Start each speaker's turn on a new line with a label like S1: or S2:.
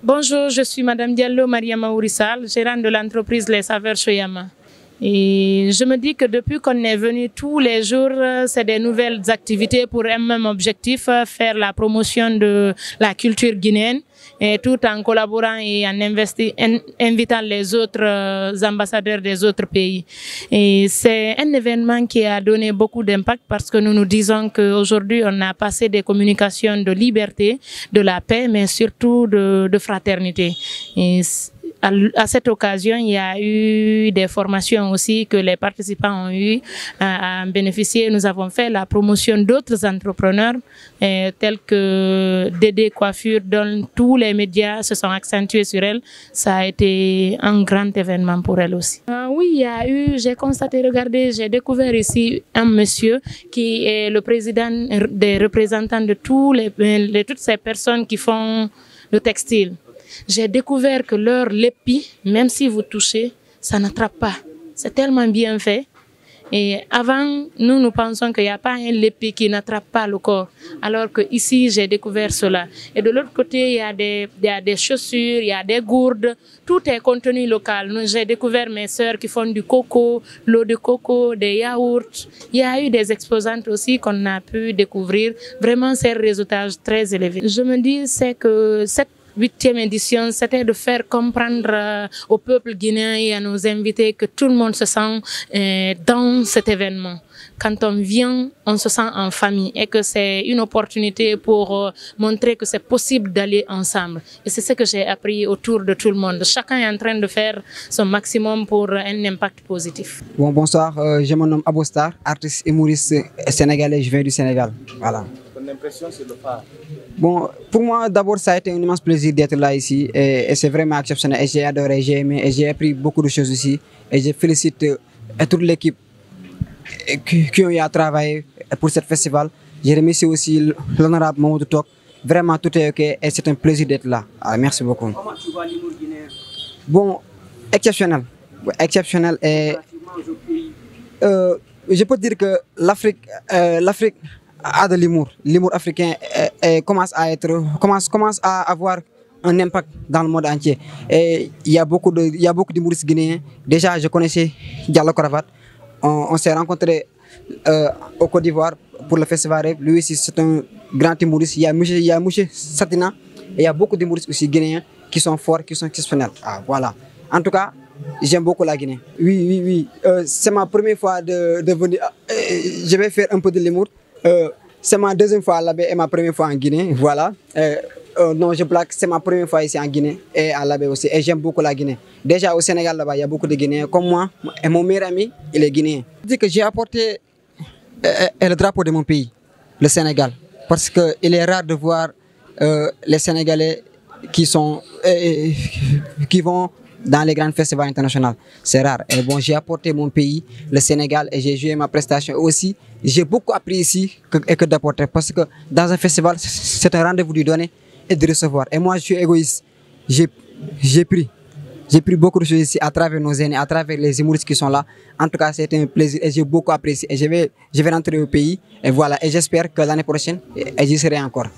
S1: Bonjour, je suis Madame Diallo Mariama Ourissal, gérante de l'entreprise Les Saveurs Choyama. Et je me dis que depuis qu'on est venu tous les jours, c'est des nouvelles activités pour un même objectif, faire la promotion de la culture guinéenne, et tout en collaborant et en invitant les autres ambassadeurs des autres pays. Et c'est un événement qui a donné beaucoup d'impact parce que nous nous disons qu'aujourd'hui on a passé des communications de liberté, de la paix, mais surtout de fraternité. Et à cette occasion, il y a eu des formations aussi que les participants ont eu à bénéficier. Nous avons fait la promotion d'autres entrepreneurs tels que Dédé Coiffure, dont tous les médias se sont accentués sur elle. Ça a été un grand événement pour elle aussi. Oui, il y a eu, j'ai constaté, regardez, j'ai découvert ici un monsieur qui est le président des représentants de toutes ces personnes qui font le textile. J'ai découvert que leur lépi, même si vous touchez, ça n'attrape pas. C'est tellement bien fait. Et avant, nous pensons qu'il n'y a pas un lépi qui n'attrape pas le corps. Alors qu'ici, j'ai découvert cela. Et de l'autre côté, il y a des chaussures, il y a des gourdes. Tout est contenu local. J'ai découvert mes sœurs qui font du coco, l'eau de coco, des yaourts. Il y a eu des exposantes aussi qu'on a pu découvrir. Vraiment, c'est un résultat très élevé. Je me dis, c'est que cette 8e édition, c'était de faire comprendre au peuple guinéen et à nos invités que tout le monde se sent dans cet événement. Quand on vient, on se sent en famille et que c'est une opportunité pour montrer que c'est possible d'aller ensemble. Et c'est ce que j'ai appris autour de tout le monde. Chacun est en train de faire son maximum pour un impact positif.
S2: Bon, bonsoir, je me nomme Abostar, artiste et humoriste sénégalais, je viens du Sénégal. Voilà.
S3: Ton impression sur le phare?
S2: Bon, pour moi, d'abord, ça a été un immense plaisir d'être là ici et c'est vraiment exceptionnel. Et j'ai adoré, j'ai aimé et j'ai appris beaucoup de choses ici. Et je félicite toute l'équipe qui ont eu à travailler pour ce festival. Je remercie aussi l'honorable Mamoudou Tok. Vraiment, tout est OK et c'est un plaisir d'être là. Alors, merci beaucoup.
S3: Comment tu vois l'humour guinéen?
S2: Bon, exceptionnel. Exceptionnel. Et, je peux dire que l'Afrique a de l'humour. L'humour africain commence à avoir un impact dans le monde entier. Et il y a beaucoup d'humoristes guinéens. Déjà, je connaissais Diallo Cravate. On s'est rencontrés au Côte d'Ivoire pour le festival Rêve. Lui aussi, c'est un grand humoriste. Il y a Mouché Satina. Et il y a beaucoup d'humoristes aussi guinéens qui sont forts, qui sont exceptionnels. Ah, voilà. En tout cas, j'aime beaucoup la Guinée. Oui. C'est ma première fois de venir. Je vais faire un peu de l'humour. C'est ma deuxième fois là-bas et ma première fois en Guinée. Voilà. Non, je blague, c'est ma première fois ici en Guinée et à la baie aussi. Et j'aime beaucoup la Guinée. Déjà au Sénégal, là-bas, il y a beaucoup de Guinéens comme moi. Et mon meilleur ami, il est guinéen. Je dis que j'ai apporté le drapeau de mon pays, le Sénégal. Parce qu'il est rare de voir les Sénégalais qui vont dans les grands festivals internationaux. C'est rare. Et bon, j'ai apporté mon pays, le Sénégal, et j'ai joué ma prestation aussi. J'ai beaucoup appris ici que d'apporter. Parce que dans un festival, c'est un rendez-vous de donner et de recevoir. Et moi, je suis égoïste. J'ai pris beaucoup de choses ici à travers nos aînés, à travers les humoristes qui sont là. En tout cas, c'était un plaisir et j'ai beaucoup apprécié. Et je vais rentrer au pays. Et voilà. Et j'espère que l'année prochaine, j'y serai encore.